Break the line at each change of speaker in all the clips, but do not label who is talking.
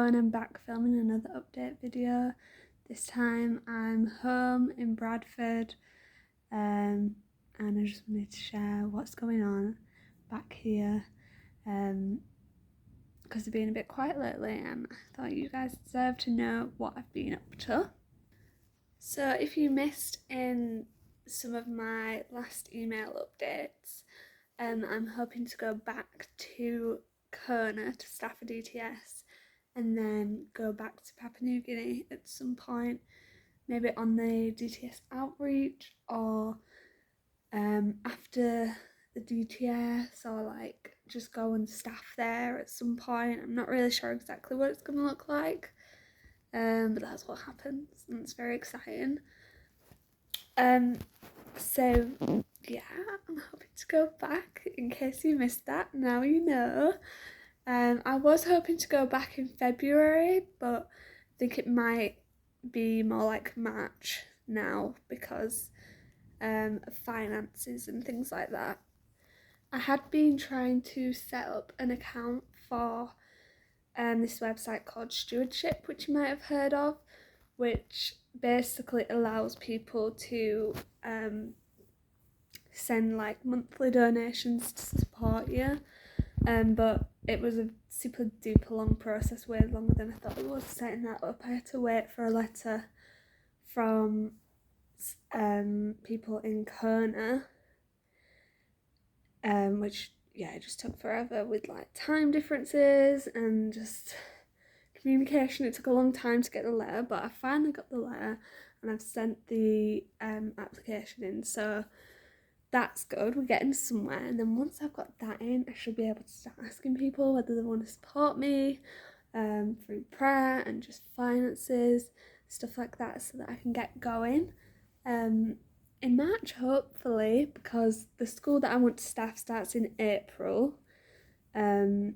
and I'm back filming another update video. This time I'm home in Bradford, and I just wanted to share what's going on back here, because I've been a bit quiet lately and I thought you guys deserve to know what I've been up to. So if you missed in some of my last email updates, I'm hoping to go back to Kona to Stafford ETS and then go back to Papua New Guinea at some point, maybe on the DTS outreach or after the DTS, or like just go and staff there at some point. I'm not really sure exactly what it's going to look like, but that's what happens and it's very exciting. So yeah, I'm hoping to go back. In case you missed that, now you know. I was hoping to go back in February, but I think it might be more like March now because of finances and things like that. I had been trying to set up an account for this website called Stewardship, which you might have heard of, which basically allows people to send like monthly donations to support you, but it was a super duper long process, way longer than I thought it was setting that up. I had to wait for a letter from people in Kona, which it just took forever with like time differences and just communication. It took a long time to get the letter, but I finally got the letter and I've sent the application in, so that's good, we're getting somewhere. And then once I've got that in, I should be able to start asking people whether they want to support me through prayer and just finances, stuff like that, so that I can get going in March, hopefully, because the school that I want to staff starts in April. On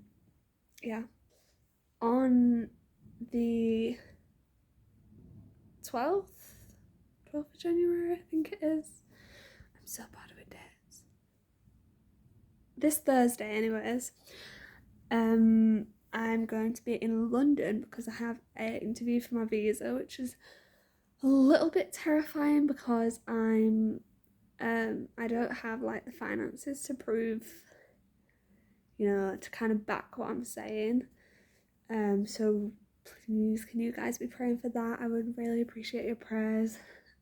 the 12th of January, I think it is. I'm so bad with dates. This Thursday, anyways, I'm going to be in London because I have an interview for my visa, which is a little bit terrifying because I don't have like the finances to prove, to kind of back what I'm saying. So please, can you guys be praying for that? I would really appreciate your prayers.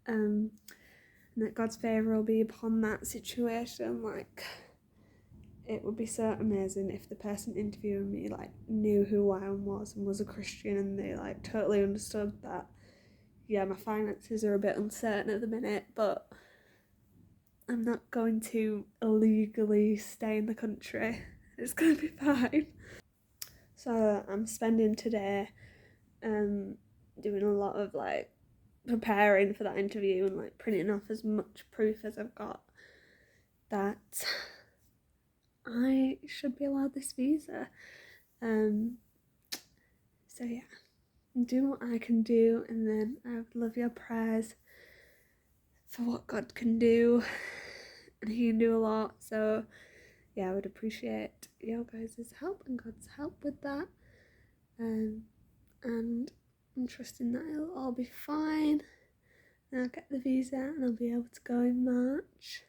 And that God's favour will be upon that situation. Like, it would be so amazing if the person interviewing me like knew who I was and was a Christian, and they like totally understood that my finances are a bit uncertain at the minute, but I'm not going to illegally stay in the country. It's gonna be fine. So I'm spending today doing a lot of like preparing for that interview and like printing off as much proof as I've got that I should be allowed this visa. So yeah, do what I can do, and then I would love your prayers for what God can do, and He can do a lot. So yeah, I would appreciate your guys' help and God's help with that. And I'm trusting that it'll all be fine, and I'll get the visa and I'll be able to go in March.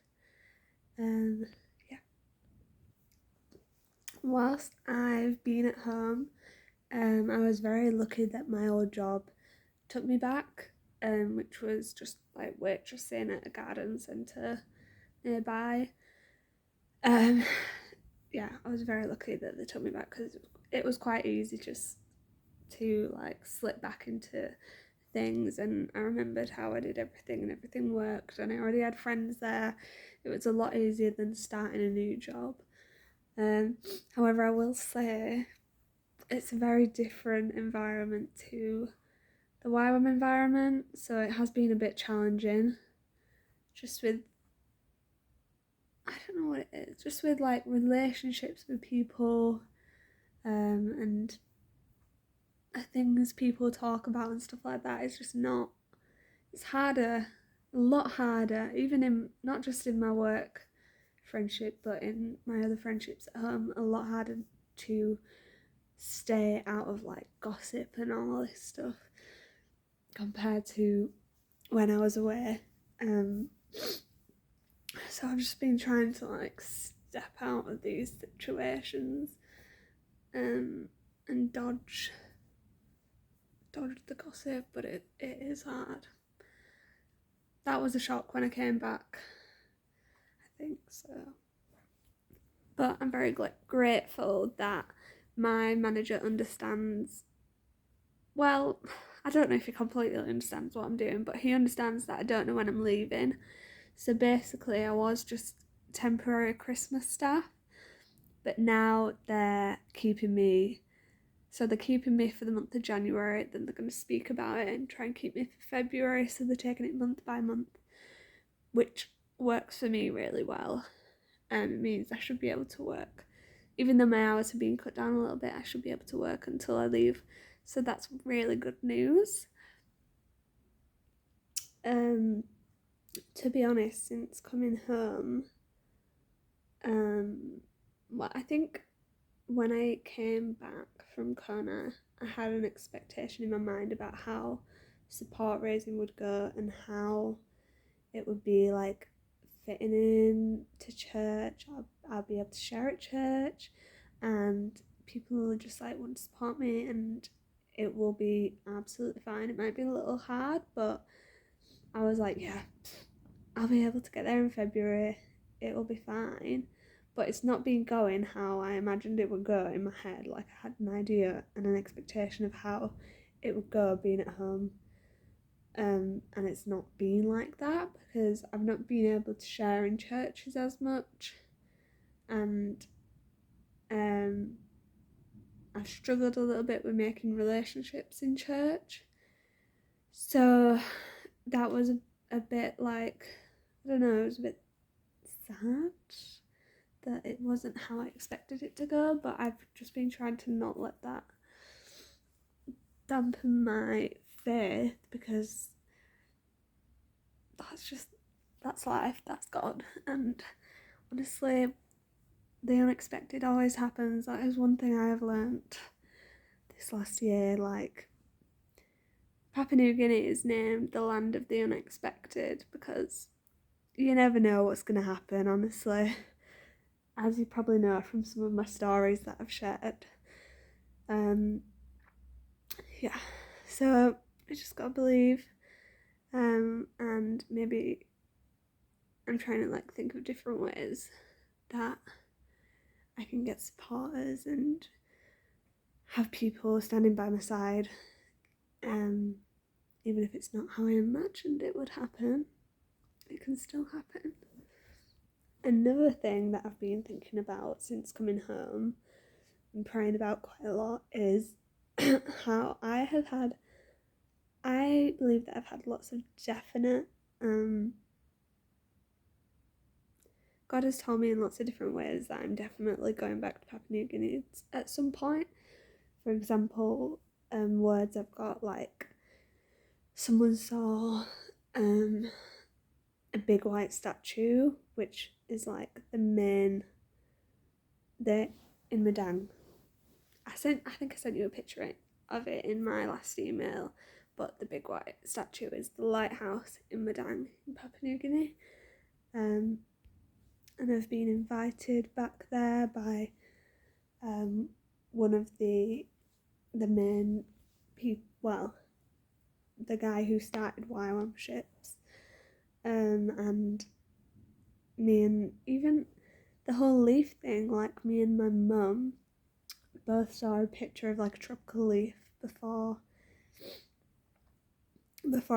Whilst I've been at home, I was very lucky that my old job took me back, which was just like waitressing at a garden centre nearby. I was very lucky that they took me back because it was quite easy just to like slip back into things, and I remembered how I did everything and everything worked, and I already had friends there. It was a lot easier than starting a new job. However, I will say it's a very different environment to the YWAM environment, so it has been a bit challenging, just with, I don't know what it is, just with like relationships with people, and things people talk about and stuff like that. It's just not, it's harder, a lot harder, even in, not just in my work friendship, but in my other friendships at home, a lot harder to stay out of like gossip and all this stuff compared to when I was away. So I've just been trying to like step out of these situations and dodge the gossip, but it is hard. That was a shock when I came back, I think so. But I'm very grateful that my manager understands, well, I don't know if he completely understands what I'm doing, but he understands that I don't know when I'm leaving. So basically I was just temporary Christmas staff, but now they're keeping me. So they're keeping me for the month of January, then they're going to speak about it and try and keep me for February, so they're taking it month by month, which works for me really well. And it means I should be able to work. Even though my hours have been cut down a little bit, I should be able to work until I leave. So that's really good news. To be honest, since coming home, well, I think when I came back from Kona, I had an expectation in my mind about how support raising would go and how it would be like fitting in to church. I'll be able to share at church and people will just like want to support me and it will be absolutely fine. It might be a little hard, but I was like, yeah, I'll be able to get there in February. It will be fine. But it's not been going how I imagined it would go in my head. Like I had an idea and an expectation of how it would go being at home. And it's not been like that because I've not been able to share in churches as much. And I've struggled a little bit with making relationships in church. So that was a bit like, I don't know, it was a bit sad that it wasn't how I expected it to go, but I've just been trying to not let that dampen my faith because that's life, that's God, and honestly, the unexpected always happens. That is one thing I have learnt this last year. Like, Papua New Guinea is named the land of the unexpected because you never know what's going to happen, honestly. As you probably know from some of my stories that I've shared. Yeah, so I just gotta believe, and maybe I'm trying to like think of different ways that I can get supporters and have people standing by my side, even if it's not how I imagined it would happen, it can still happen. Another thing that I've been thinking about since coming home and praying about quite a lot is how I believe that I've had lots of definite, God has told me in lots of different ways that I'm definitely going back to Papua New Guinea at some point. For example, words I've got like, someone saw a big white statue, which is like in Madang. I think I sent you a picture of it in my last email, but the big white statue is the lighthouse in Madang in Papua New Guinea. And I've been invited back there by one of the main people, well, the guy who started YWAM ships, and me, and even the whole leaf thing, like me and my mum both saw a picture of like a tropical leaf before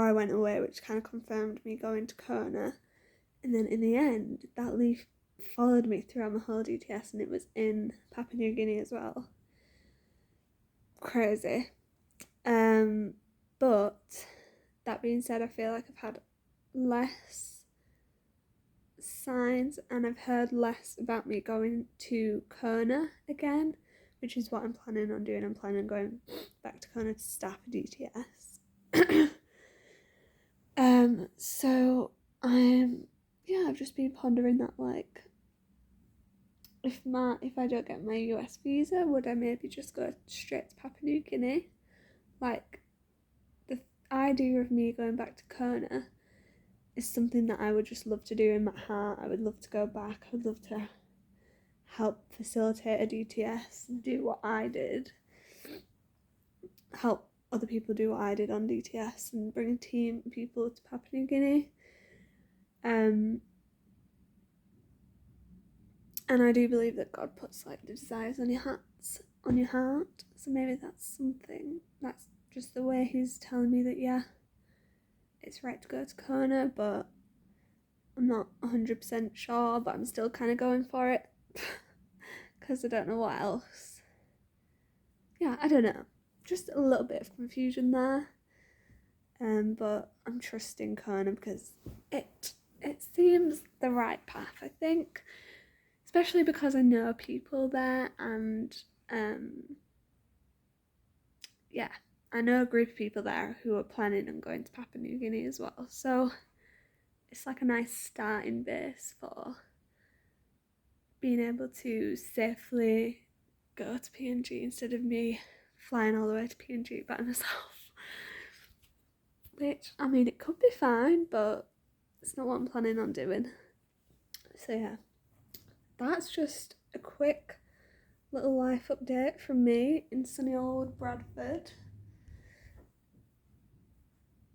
I went away, which kind of confirmed me going to Kona. And then in the end, that leaf followed me throughout my whole DTS, and it was in Papua New Guinea as well. Crazy. But that being said, I feel like I've had less signs and I've heard less about me going to Kona again, which is what I'm planning on doing. I'm planning on going back to Kona to staff a DTS. So I've just been pondering that, like, if I don't get my US visa, would I maybe just go straight to Papua New Guinea? Like, the idea of me going back to Kona is something that I would just love to do in my heart. I would love to go back. I would love to help facilitate a DTS and do what I did. Help other people do what I did on DTS and bring a team of people to Papua New Guinea. And I do believe that God puts like the desires on your heart. So maybe that's something. That's just the way He's telling me that, yeah, it's right to go to Kona, but I'm not 100% sure, but I'm still kind of going for it because I don't know what else. Yeah, I don't know. Just a little bit of confusion there. But I'm trusting Kona because it seems the right path, I think. Especially because I know people there, and yeah, I know a group of people there who are planning on going to Papua New Guinea as well. So it's like a nice starting base for being able to safely go to PNG instead of me flying all the way to PNG by myself. Which, I mean, it could be fine, but it's not what I'm planning on doing. So yeah, that's just a quick little life update from me in sunny old Bradford.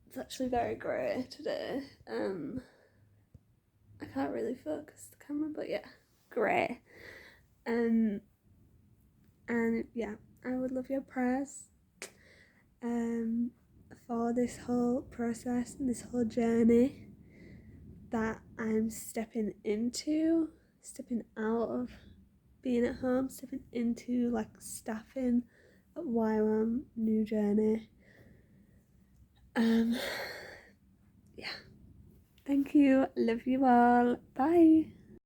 It's actually very grey today. I can't really focus the camera, but yeah, grey. And yeah, I would love your prayers for this whole process and this whole journey that I'm stepping out of being at home, stepping into like staffing at YWAM New Journey. Yeah. Thank you. Love you all. Bye.